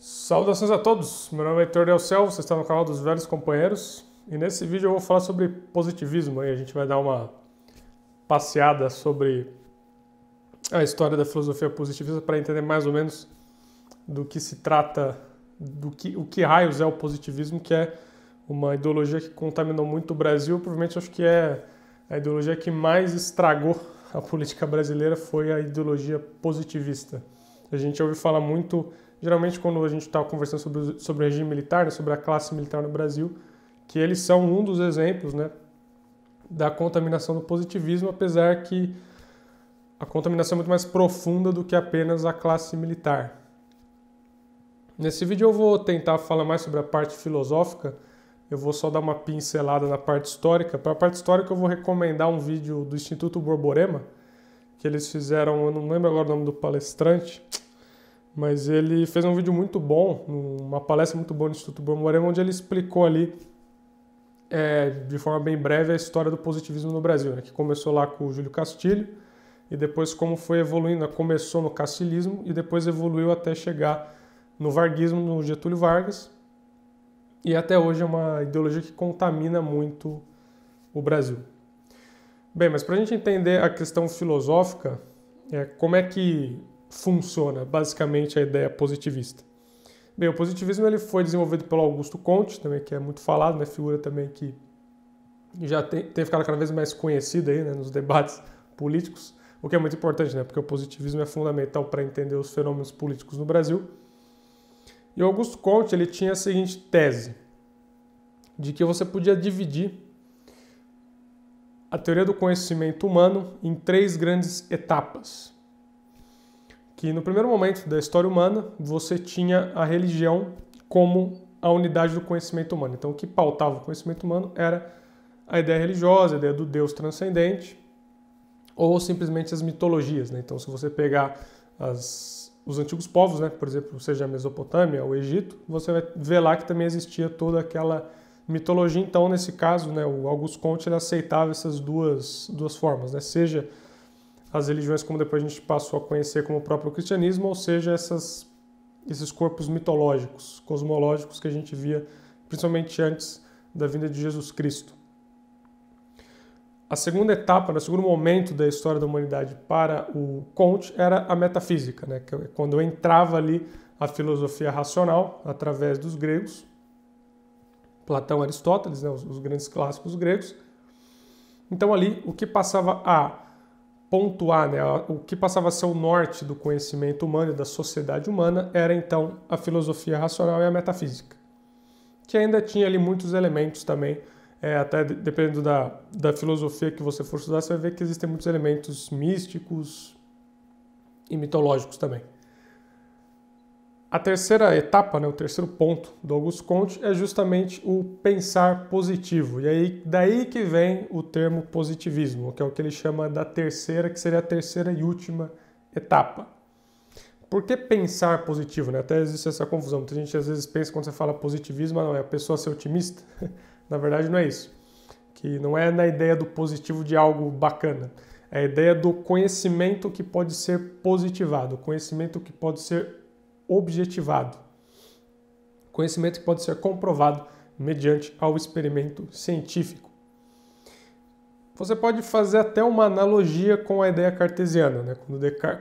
Saudações a todos, meu nome é Heitor Del Céu, você está no canal dos Velhos Companheiros e nesse vídeo eu vou falar sobre positivismo. Aí a gente vai dar uma passeada sobre a história da filosofia positivista para entender mais ou menos do que se trata, o que raios é o positivismo, que é uma ideologia que contaminou muito o Brasil. Provavelmente acho que é a ideologia que mais estragou a política brasileira, foi a ideologia positivista. A gente ouve falar muito, geralmente quando a gente está conversando sobre o regime militar, né, sobre a classe militar no Brasil, que eles são um dos exemplos, né, da contaminação do positivismo, apesar que a contaminação é muito mais profunda do que apenas a classe militar. Nesse vídeo eu vou tentar falar mais sobre a parte filosófica, eu vou só dar uma pincelada na parte histórica. Para a parte histórica eu vou recomendar um vídeo do Instituto Borborema, que eles fizeram, eu não lembro agora o nome do palestrante, mas ele fez um vídeo muito bom, uma palestra muito boa no Instituto Borborema, onde ele explicou ali, de forma bem breve, a história do positivismo no Brasil, né, que começou lá com o Júlio Castilho, e depois como foi evoluindo, começou no castilismo e depois evoluiu até chegar no varguismo, no Getúlio Vargas, e até hoje é uma ideologia que contamina muito o Brasil. Bem, mas para a gente entender a questão filosófica, como é que funciona basicamente a ideia positivista? Bem, o positivismo ele foi desenvolvido pelo Augusto Comte, também, que é muito falado, né, figura também que já tem ficado cada vez mais conhecida aí, né, nos debates políticos, o que é muito importante, né, porque o positivismo é fundamental para entender os fenômenos políticos no Brasil. E o Augusto Comte ele tinha a seguinte tese, de que você podia dividir a teoria do conhecimento humano em três grandes etapas. Que no primeiro momento da história humana, você tinha a religião como a unidade do conhecimento humano. Então, o que pautava o conhecimento humano era a ideia religiosa, a ideia do Deus transcendente, ou simplesmente as mitologias, né? Então, se você pegar os antigos povos, né, por exemplo, seja a Mesopotâmia ou o Egito, você vai ver lá que também existia toda aquela mitologia. Então, nesse caso, né, o Augusto Comte ele aceitava essas duas formas, né, seja as religiões como depois a gente passou a conhecer como o próprio cristianismo, ou seja, esses corpos mitológicos, cosmológicos que a gente via principalmente antes da vinda de Jesus Cristo. A segunda etapa, o segundo momento da história da humanidade para o Comte era a metafísica, né? Que é quando entrava ali a filosofia racional através dos gregos, Platão, Aristóteles, né? Os grandes clássicos gregos. Então ali o que passava a pontuar, né? O que passava a ser o norte do conhecimento humano e da sociedade humana era então a filosofia racional e a metafísica, que ainda tinha ali muitos elementos também. Até dependendo da filosofia que você for estudar, você vai ver que existem muitos elementos místicos e mitológicos também. A terceira etapa, né, o terceiro ponto do Augusto Comte é justamente o pensar positivo. E aí daí que vem o termo positivismo, que é o que ele chama da terceira, que seria a terceira e última etapa. Por que pensar positivo? Né? Até existe essa confusão. Muita gente às vezes pensa quando você fala positivismo, não é a pessoa ser otimista. Na verdade não é isso. Que não é na ideia do positivo de algo bacana. É a ideia do conhecimento que pode ser positivado, conhecimento que pode ser objetivado, conhecimento que pode ser comprovado mediante ao experimento científico. Você pode fazer até uma analogia com a ideia cartesiana, né?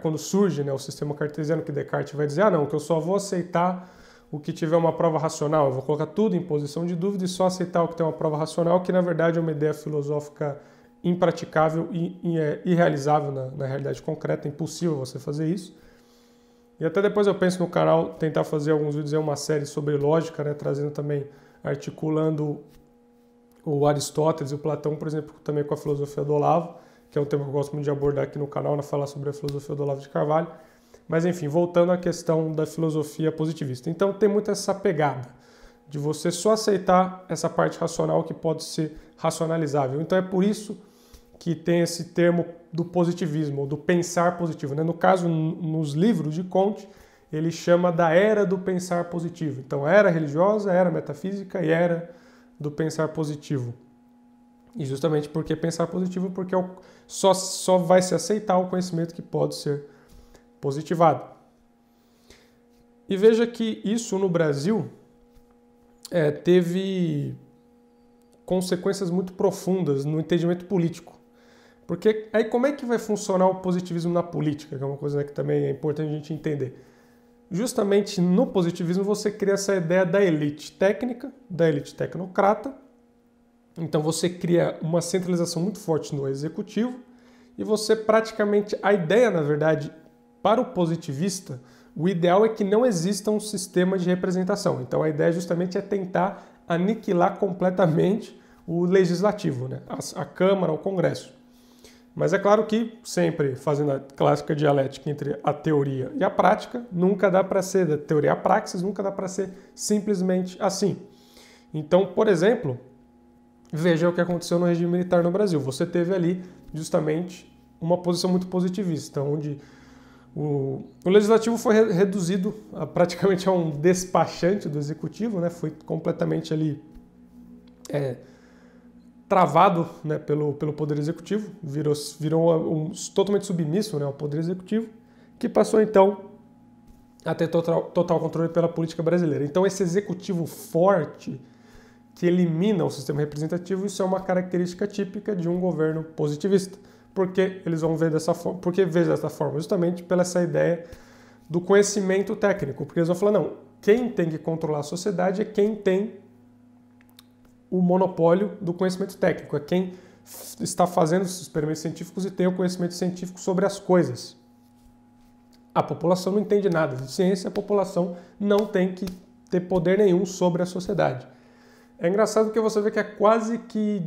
Quando surge, né, o sistema cartesiano, que Descartes vai dizer, não, que eu só vou aceitar o que tiver uma prova racional, eu vou colocar tudo em posição de dúvida e só aceitar o que tem uma prova racional, que na verdade é uma ideia filosófica impraticável e irrealizável na realidade concreta, é impossível você fazer isso. E até depois eu penso no canal tentar fazer alguns vídeos, uma série sobre lógica, né, trazendo também, articulando o Aristóteles e o Platão, por exemplo, também com a filosofia do Olavo, que é um tema que eu gosto muito de abordar aqui no canal, na falar sobre a filosofia do Olavo de Carvalho. Mas enfim, voltando à questão da filosofia positivista. Então tem muito essa pegada de você só aceitar essa parte racional que pode ser racionalizável. Então é por isso que tem esse termo do positivismo, ou do pensar positivo, né? No caso, nos livros de Comte, ele chama da era do pensar positivo. Então era religiosa, era metafísica e era do pensar positivo. E justamente porque pensar positivo, porque só vai se aceitar o conhecimento que pode ser positivado. E veja que isso no Brasil teve consequências muito profundas no entendimento político. Porque aí como é que vai funcionar o positivismo na política, que é uma coisa, né, que também é importante a gente entender. Justamente no positivismo você cria essa ideia da elite técnica, da elite tecnocrata. Então você cria uma centralização muito forte no executivo e você praticamente, a ideia na verdade para o positivista, o ideal é que não exista um sistema de representação. Então a ideia justamente é tentar aniquilar completamente o legislativo, né? A Câmara, o Congresso. Mas é claro que sempre fazendo a clássica dialética entre a teoria e a prática, nunca dá para ser, da teoria à praxis, nunca dá para ser simplesmente assim. Então, por exemplo, veja o que aconteceu no regime militar no Brasil. Você teve ali justamente uma posição muito positivista, onde o legislativo foi reduzido praticamente a um despachante do executivo, né? Foi completamente ali travado, né, pelo poder executivo, virou totalmente submisso, né, ao poder executivo, que passou então a ter total controle pela política brasileira. Então esse executivo forte que elimina o sistema representativo, isso é uma característica típica de um governo positivista. Porque eles vão ver dessa forma? Porque vejo dessa forma? Justamente pela essa ideia do conhecimento técnico. Porque eles vão falar, não, quem tem que controlar a sociedade é quem tem o monopólio do conhecimento técnico, é quem está fazendo os experimentos científicos e tem o conhecimento científico sobre as coisas. A população não entende nada de ciência, a população não tem que ter poder nenhum sobre a sociedade. É engraçado porque você vê que é quase que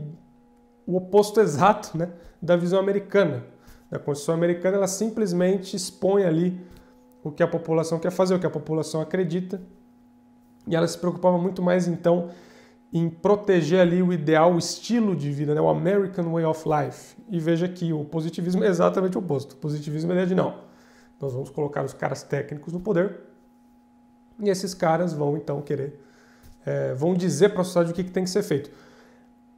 o oposto exato, né, da visão americana. A Constituição americana ela simplesmente expõe ali o que a população quer fazer, o que a população acredita, e ela se preocupava muito mais então em proteger ali o ideal, o estilo de vida, né, o American Way of Life. E veja que o positivismo é exatamente o oposto. O positivismo é de não. Nós vamos colocar os caras técnicos no poder e esses caras vão então querer, vão dizer para a sociedade o que tem que ser feito.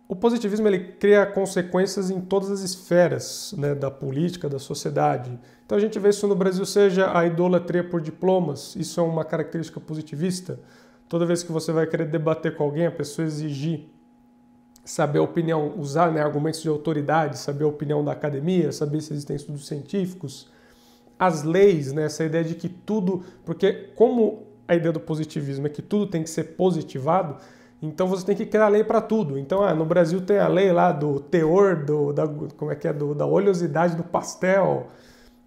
O positivismo ele cria consequências em todas as esferas, né, da política, da sociedade. Então a gente vê isso no Brasil, seja a idolatria por diplomas, isso é uma característica positivista. Toda vez que você vai querer debater com alguém, a pessoa exigir saber a opinião, usar, né, argumentos de autoridade, saber a opinião da academia, saber se existem estudos científicos. As leis, né, essa ideia de que tudo... Porque como a ideia do positivismo é que tudo tem que ser positivado, então você tem que criar lei para tudo. Então, no Brasil tem a lei lá do teor, da oleosidade do pastel,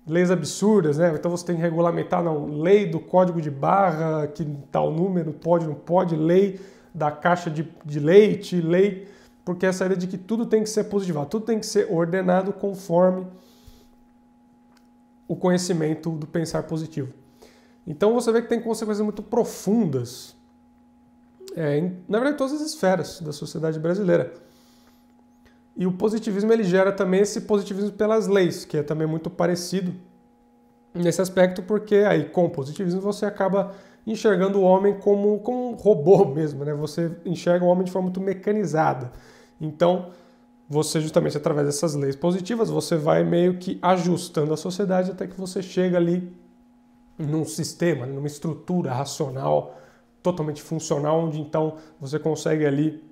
leis absurdas, né? Então você tem que regulamentar, não, lei do código de barra, que tal número pode, não pode, lei da caixa de leite, lei... Porque essa ideia de que tudo tem que ser positivado, tudo tem que ser ordenado conforme o conhecimento do pensar positivo. Então você vê que tem consequências muito profundas, na verdade, em todas as esferas da sociedade brasileira. E o positivismo ele gera também esse positivismo pelas leis, que é também muito parecido nesse aspecto, porque aí com o positivismo você acaba enxergando o homem como um robô mesmo, né? Você enxerga o homem de forma muito mecanizada. Então, você justamente através dessas leis positivas, você vai meio que ajustando a sociedade até que você chega ali num sistema, numa estrutura racional, totalmente funcional, onde então você consegue ali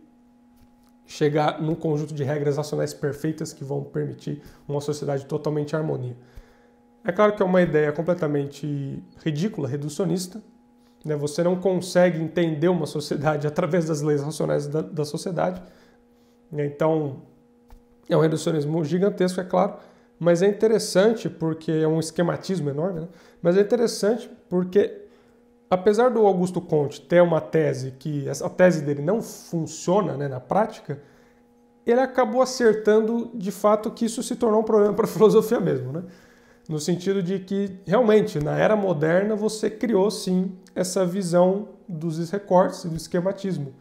chegar num conjunto de regras racionais perfeitas que vão permitir uma sociedade totalmente em harmonia. É claro que é uma ideia completamente ridícula, reducionista, né? Você não consegue entender uma sociedade através das leis racionais da sociedade. Então, é um reducionismo gigantesco, é claro, mas é interessante porque é um esquematismo enorme, né? Mas é interessante porque, apesar do Augusto Comte ter uma tese que a tese dele não funciona, né, na prática, ele acabou acertando de fato que isso se tornou um problema para a filosofia mesmo, né? No sentido de que, realmente, na era moderna, você criou, sim, essa visão dos recortes e do esquematismo.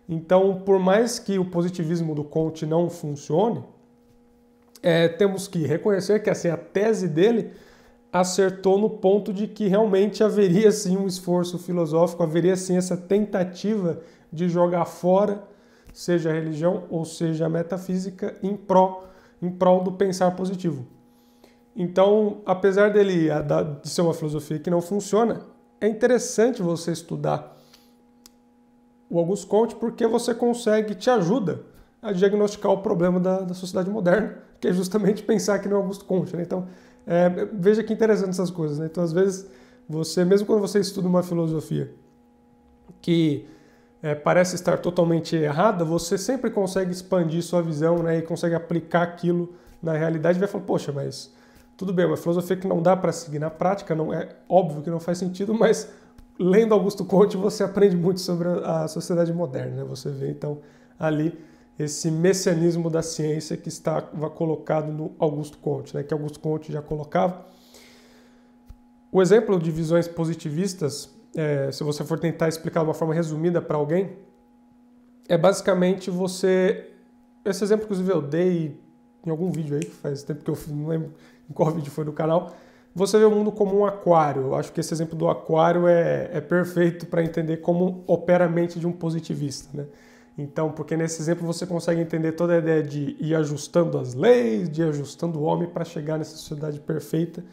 Então, por mais que o positivismo do Comte não funcione, temos que reconhecer que assim, a tese dele acertou no ponto de que realmente haveria sim um esforço filosófico, haveria sim essa tentativa de jogar fora, seja a religião ou seja a metafísica, em prol do pensar positivo. Então, apesar de ser uma filosofia que não funciona, é interessante você estudar o Auguste Comte porque você te ajuda a diagnosticar o problema da sociedade moderna, que é justamente pensar que não é Auguste Comte, né? Então, veja que interessante essas coisas, né? Então, às vezes, mesmo quando você estuda uma filosofia que parece estar totalmente errada, você sempre consegue expandir sua visão, né? E consegue aplicar aquilo na realidade e vai falar, poxa, mas tudo bem, uma filosofia que não dá para seguir na prática, não é óbvio que não faz sentido, mas lendo Auguste Comte você aprende muito sobre a sociedade moderna, né? Você vê então ali esse messianismo da ciência que estava colocado no Auguste Comte, né? Que Auguste Comte já colocava. O exemplo de visões positivistas, se você for tentar explicar de uma forma resumida para alguém, é basicamente esse exemplo, inclusive, eu dei em algum vídeo aí, que faz tempo que eu não lembro em qual vídeo foi do canal. Você vê o mundo como um aquário. Eu acho que esse exemplo do aquário é perfeito para entender como opera a mente de um positivista, né? Então, porque nesse exemplo você consegue entender toda a ideia de ir ajustando as leis, de ir ajustando o homem para chegar nessa sociedade perfeita,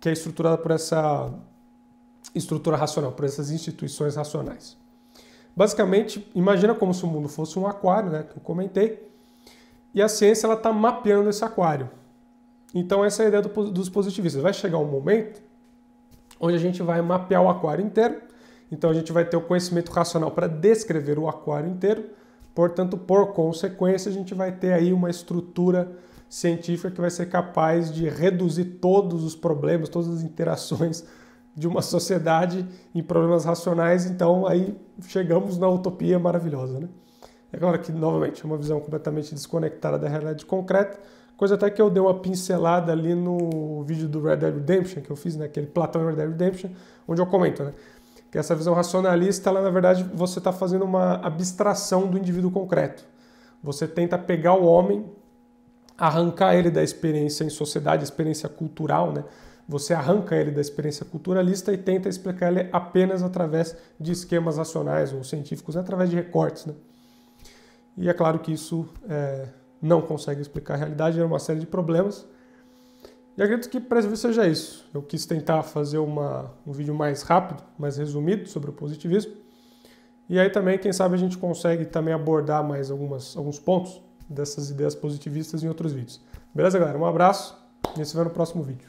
que é estruturada por essa estrutura racional, por essas instituições racionais. Basicamente, imagina como se o mundo fosse um aquário, né, que eu comentei, e a ciência está mapeando esse aquário. Então essa é a ideia dos positivistas. Vai chegar um momento onde a gente vai mapear o aquário inteiro, então a gente vai ter o conhecimento racional para descrever o aquário inteiro, portanto, por consequência, a gente vai ter aí uma estrutura científica que vai ser capaz de reduzir todos os problemas, todas as interações de uma sociedade em problemas racionais, então aí chegamos na utopia maravilhosa, né? É claro que, novamente, é uma visão completamente desconectada da realidade concreta, coisa até que eu dei uma pincelada ali no vídeo do Red Dead Redemption, que eu fiz, né, aquele Platão Red Dead Redemption, onde eu comento, né, que essa visão racionalista, ela, na verdade, você está fazendo uma abstração do indivíduo concreto. Você tenta pegar o homem, arrancar ele da experiência em sociedade, experiência cultural, né? Você arranca ele da experiência culturalista e tenta explicar ele apenas através de esquemas racionais ou científicos, né, através de recortes, né? E é claro que isso não consegue explicar a realidade, gera uma série de problemas. E acredito que para esse vídeo seja isso. Eu quis tentar fazer um vídeo mais rápido, mais resumido sobre o positivismo. E aí também, quem sabe, a gente consegue também abordar mais alguns pontos dessas ideias positivistas em outros vídeos. Beleza, galera? Um abraço e a gente se vê no próximo vídeo.